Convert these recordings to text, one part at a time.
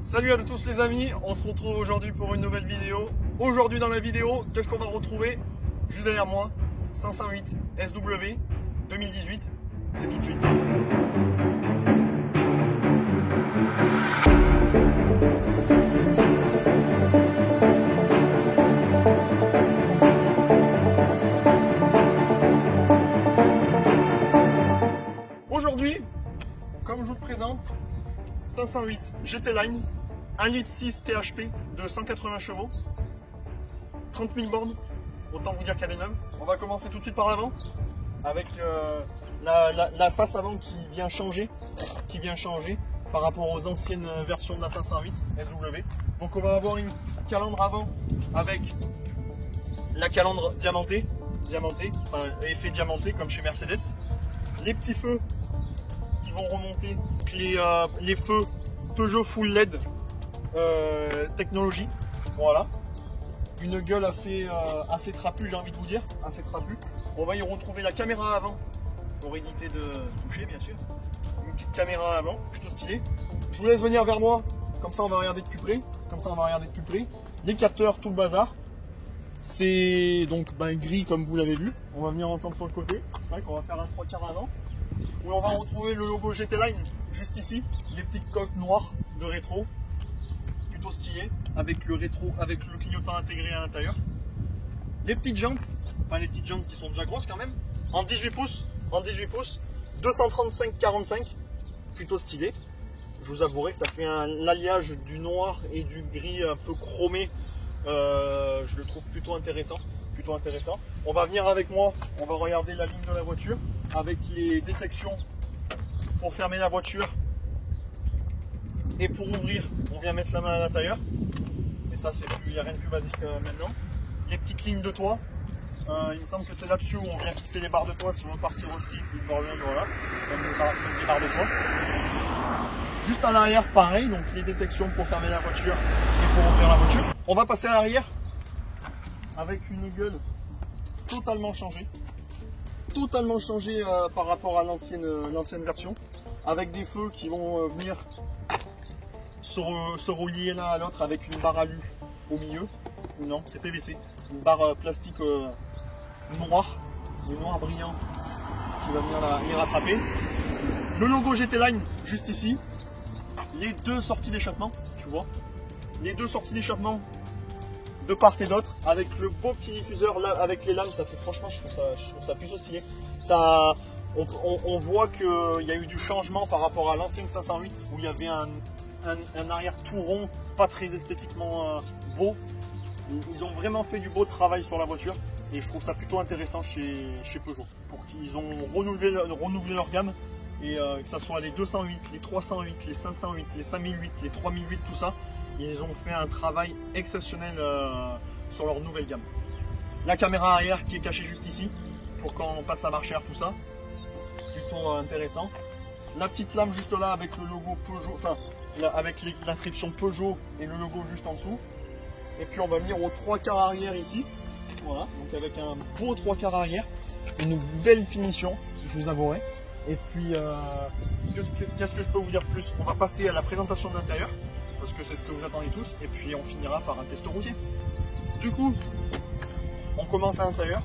Salut à tous les amis, on se retrouve aujourd'hui pour une nouvelle vidéo. Aujourd'hui dans la vidéo, qu'est-ce qu'on va retrouver? Juste derrière moi, 508 SW 2018, c'est tout de suite. Aujourd'hui, comme je vous le présente, 508 GT Line, 1,6 litre THP de 180 chevaux, 30 000 bornes, autant vous dire qu'elle est neuve. On va commencer tout de suite par l'avant, avec la face avant qui vient changer par rapport aux anciennes versions de la 508 SW. Donc on va avoir une calandre avant avec la calandre diamantée, enfin effet diamanté comme chez Mercedes. Les petits feux qui vont remonter, les feux Peugeot Full LED technologie, voilà. Une gueule assez trapue, j'ai envie de vous dire, assez trapue. On va y retrouver la caméra avant, pour éviter de toucher bien sûr. Une petite caméra avant, plutôt stylée. Je vous laisse venir vers moi, comme ça on va regarder de plus près. Les capteurs, tout le bazar. C'est donc gris comme vous l'avez vu. On va venir ensemble sur le côté. On va faire un 3/4 avant. Où on va retrouver le logo GT Line juste ici. Les petites coques noires de rétro. Plutôt stylé. Avec le rétro, avec le clignotant intégré à l'intérieur. Les petites jantes. Enfin les petites jantes qui sont déjà grosses quand même. En 18 pouces. 235/45. Plutôt stylé. Je vous avouerai que ça fait un alliage du noir et du gris un peu chromé. Je le trouve plutôt intéressant. On va venir avec moi, on va regarder la ligne de la voiture avec les détections pour fermer la voiture et pour ouvrir. On vient mettre la main à l'intérieur. Et ça, il n'y a rien de plus basique maintenant. Les petites lignes de toit. Il me semble que c'est là-dessus où on vient fixer les barres de toit si on veut partir au ski. Voilà, comme les barres de toit. Juste à l'arrière, pareil, donc les détections pour fermer la voiture et pour ouvrir la voiture. On va passer à l'arrière avec une gueule totalement changée par rapport à l'ancienne version, avec des feux qui vont venir se relier l'un à l'autre avec une barre alu au milieu. Non, c'est PVC, une barre plastique noir brillant qui va venir les rattraper. Le logo GT Line juste ici. Les deux sorties d'échappement, tu vois, les deux sorties d'échappement de part et d'autre, avec le beau petit diffuseur là, avec les lames, ça fait franchement, je trouve ça plutôt stylé. Ça, on voit qu'il y a eu du changement par rapport à l'ancienne 508 où il y avait un arrière tout rond, pas très esthétiquement beau. Ils ont vraiment fait du beau travail sur la voiture et je trouve ça plutôt intéressant chez Peugeot, pour qu'ils ont renouvelé leur gamme. Et que ce soit les 208, les 308, les 508, les 5008, les 3008, tout ça, ils ont fait un travail exceptionnel sur leur nouvelle gamme. La caméra arrière qui est cachée juste ici, pour quand on passe à marche arrière, tout ça, plutôt intéressant. La petite lame juste là avec le logo Peugeot, enfin avec l'inscription Peugeot et le logo juste en dessous. Et puis on va venir au 3/4 arrière ici, voilà, donc avec un beau 3/4 arrière, une belle finition, je vous avouerai. Et puis, qu'est-ce que je peux vous dire plus? On va passer à la présentation de l'intérieur, parce que c'est ce que vous attendez tous, et puis on finira par un test routier. Du coup, on commence à l'intérieur,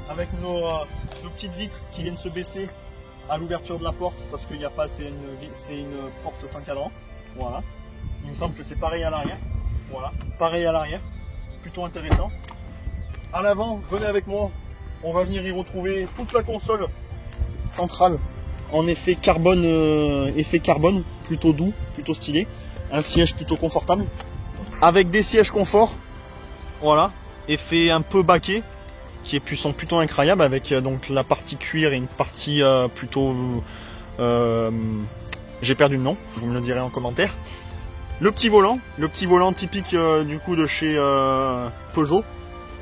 avec nos petites vitres qui viennent se baisser à l'ouverture de la porte, parce qu'il n'y a pas, c'est une porte sans cadran. Voilà. Il me semble que c'est pareil à l'arrière. Voilà, pareil à l'arrière. Plutôt intéressant. À l'avant, venez avec moi, on va venir y retrouver toute la console centrale en effet carbone, plutôt doux, plutôt stylé, un siège plutôt confortable avec des sièges confort, voilà, effet un peu baquet qui sont plutôt incroyables, avec donc la partie cuir et une partie plutôt j'ai perdu le nom, vous me le direz en commentaire. Le petit volant typique du coup de chez Peugeot,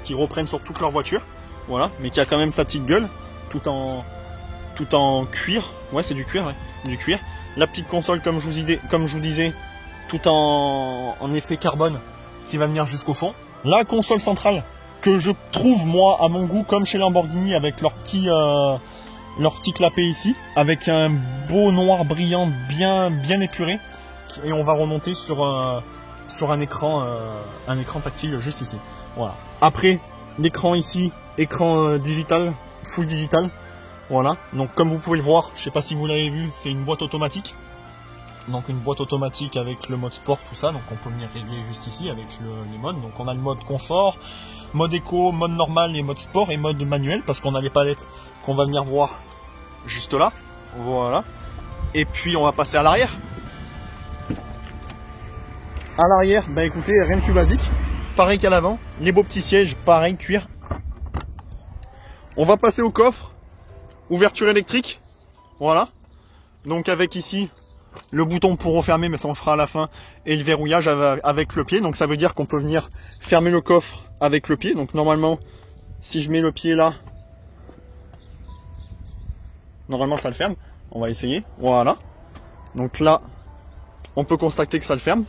qui reprennent sur toute leur voiture, voilà, mais qui a quand même sa petite gueule, tout en cuir. Ouais, c'est du cuir, ouais, du cuir. La petite console, comme je vous disais, tout en effet carbone, qui va venir jusqu'au fond. La console centrale, que je trouve, moi, à mon goût, comme chez Lamborghini, avec leur petit clapet ici, avec un beau noir brillant bien épuré. et on va remonter sur un écran tactile juste ici. Voilà. Après, l'écran ici, écran digital, full digital. Voilà. Donc comme vous pouvez le voir, je sais pas si vous l'avez vu, c'est une boîte automatique. Donc une boîte automatique avec le mode sport, tout ça. Donc on peut venir régler juste ici avec les modes. Donc on a le mode confort, mode éco, mode normal et mode sport et mode manuel parce qu'on a les palettes qu'on va venir voir juste là. Voilà. Et puis on va passer à l'arrière. À l'arrière, bah écoutez, rien de plus basique. Pareil qu'à l'avant. Les beaux petits sièges, pareil, cuir. On va passer au coffre. Ouverture électrique. Voilà. Donc avec ici le bouton pour refermer, mais ça on le fera à la fin, et le verrouillage avec le pied. Donc ça veut dire qu'on peut venir fermer le coffre avec le pied. Donc normalement, si je mets le pied là, normalement ça le ferme. On va essayer. Voilà. Donc là, on peut constater que ça le ferme.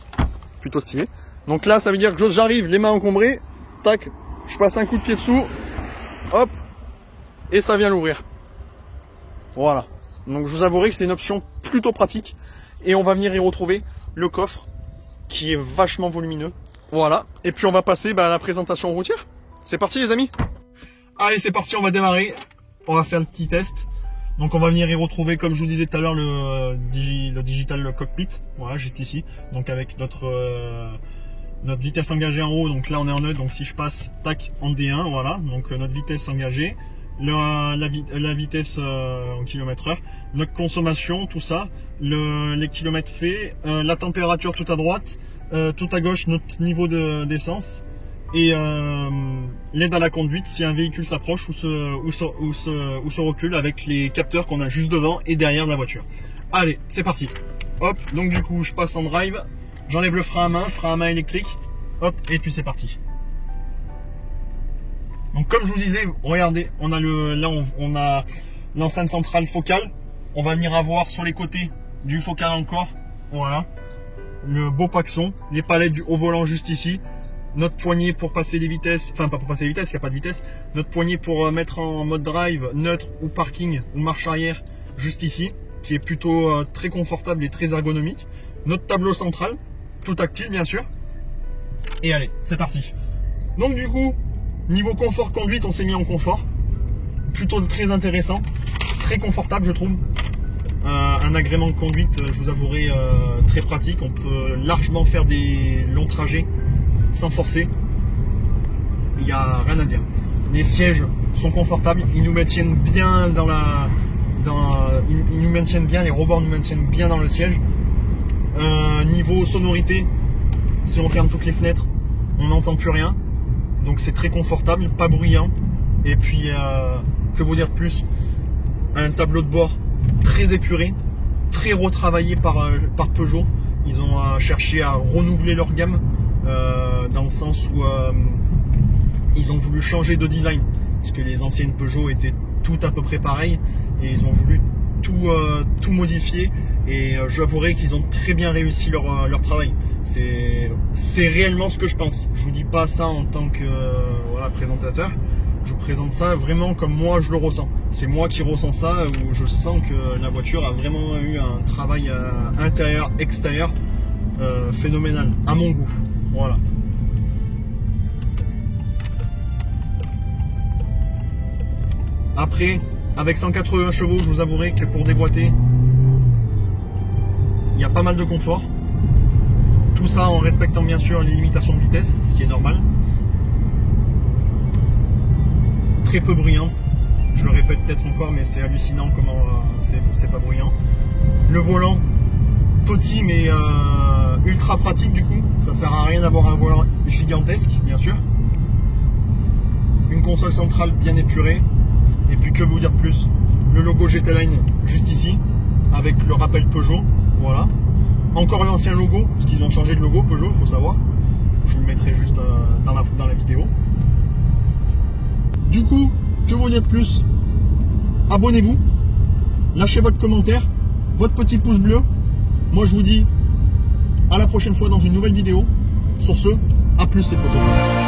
Plutôt stylé. Donc là, ça veut dire que j'arrive, les mains encombrées, tac, je passe un coup de pied dessous, hop, et ça vient l'ouvrir. Voilà. Donc je vous avouerai que c'est une option plutôt pratique. Et on va venir y retrouver le coffre qui est vachement volumineux. Voilà. Et puis on va passer à la présentation routière. C'est parti les amis. Allez, c'est parti, on va démarrer. On va faire le petit test. Donc on va venir y retrouver, comme je vous disais tout à l'heure, le digital cockpit. Voilà, juste ici. Donc avec notre vitesse engagée en haut. Donc là on est en neutre. Donc si je passe, tac, en D1, voilà. Donc notre vitesse engagée. La vitesse en km/h, notre consommation, tout ça, les kilomètres faits, la température tout à droite, tout à gauche notre niveau d'essence et l'aide à la conduite si un véhicule s'approche ou se recule avec les capteurs qu'on a juste devant et derrière la voiture. Allez, c'est parti. Hop, donc du coup je passe en drive, j'enlève le frein à main électrique, hop, et puis c'est parti. Donc comme je vous disais, regardez, on a l'enceinte centrale focale. On va venir avoir sur les côtés du focal encore, voilà, le beau paxon, les palettes au volant juste ici, notre poignée pour passer les vitesses, enfin pas pour passer les vitesses, il n'y a pas de vitesse, notre poignée pour mettre en mode drive, neutre ou parking ou marche arrière juste ici, qui est plutôt très confortable et très ergonomique. Notre tableau central, tout tactile bien sûr. Et allez, c'est parti. Donc du coup, niveau confort conduite, on s'est mis en confort. Plutôt très intéressant. Très confortable, je trouve. Un agrément de conduite, je vous avouerai, très pratique. On peut largement faire des longs trajets sans forcer. Il n'y a rien à dire. Les sièges sont confortables. Ils nous maintiennent bien ils nous maintiennent bien, les rebords nous maintiennent bien dans le siège. Niveau sonorité, si on ferme toutes les fenêtres, on n'entend plus rien. Donc c'est très confortable, pas bruyant. Et puis, que vous dire de plus, un tableau de bord très épuré, très retravaillé par Peugeot. Ils ont cherché à renouveler leur gamme, dans le sens où ils ont voulu changer de design. Parce que les anciennes Peugeot étaient toutes à peu près pareilles. Et ils ont voulu tout modifier. Et j'avouerai qu'ils ont très bien réussi leur travail. C'est réellement ce que je pense. Je vous dis pas ça en tant que présentateur. Je vous présente ça vraiment comme moi je le ressens. C'est moi qui ressens ça, où je sens que la voiture a vraiment eu un travail intérieur, extérieur phénoménal, à mon goût. Voilà. Après, avec 181 chevaux, je vous avouerai que pour déboîter, il y a pas mal de confort. Tout ça en respectant bien sûr les limitations de vitesse, ce qui est normal. Très peu bruyante. Je le répète peut-être encore, mais c'est hallucinant comment c'est pas bruyant. Le volant, petit mais ultra pratique du coup. Ça sert à rien d'avoir un volant gigantesque, bien sûr. Une console centrale bien épurée. Et puis que vous dire plus, le logo GT Line juste ici, avec le rappel Peugeot, voilà. Encore l'ancien logo, parce qu'ils ont changé de logo Peugeot, il faut savoir. Je vous le mettrai juste dans la vidéo. Du coup, que vous dire de plus, abonnez-vous, lâchez votre commentaire, votre petit pouce bleu. Moi je vous dis à la prochaine fois dans une nouvelle vidéo. Sur ce, à plus les potos.